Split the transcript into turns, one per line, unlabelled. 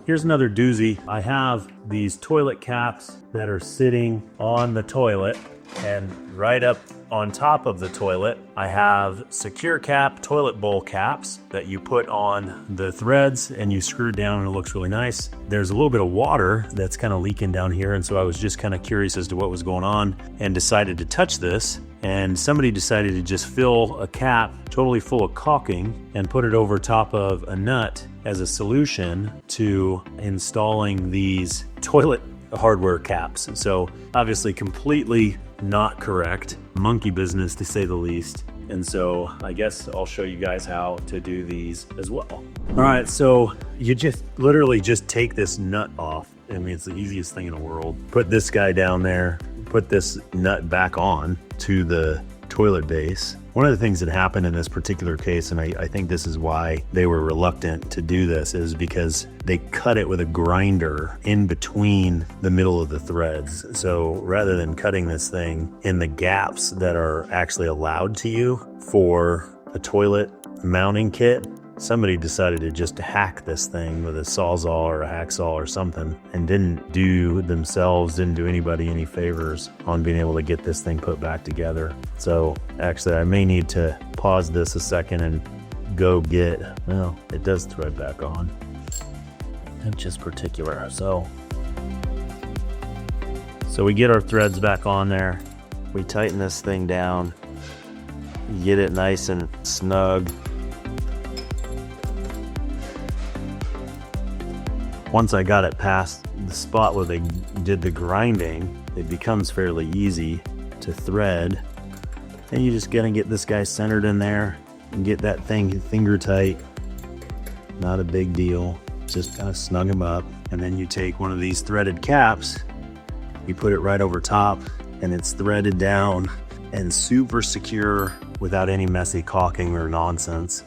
Here's another doozy. I have these toilet caps that are sitting on the toilet, and right up on top of the toilet, I have secure cap toilet bowl caps that you put on the threads and you screw down and it looks really nice. There's a little bit of water that's kind of leaking down here, and so I was just kind of curious as to what was going on and decided to touch this. And somebody decided to just fill a cap totally full of caulking and put it over top of a nut as a solution to installing these toilet hardware caps. And so obviously completely not correct, monkey business to say the least. And so I guess I'll show you guys how to do these as well. All right, so you just literally just take this nut off. I mean, it's the easiest thing in the world. Put this guy down there, put this nut back on to the toilet base. One of the things that happened in this particular case, and I think this is why they were reluctant to do this, is because they cut it with a grinder in between the middle of the threads. So rather than cutting this thing in the gaps that are actually allowed to you for a toilet mounting kit, somebody decided to just hack this thing with a sawzall or a hacksaw or something, and didn't do anybody any favors on being able to get this thing put back together. So actually I may need to pause this a second and go get, well, it does thread back on. It's just particular. So we get our threads back on there. We tighten this thing down, get it nice and snug. Once I got it past the spot where they did the grinding, it becomes fairly easy to thread. And you just gotta get this guy centered in there and get that thing finger tight. Not a big deal, just kind of snug them up. And then you take one of these threaded caps, you put it right over top, and it's threaded down and super secure without any messy caulking or nonsense.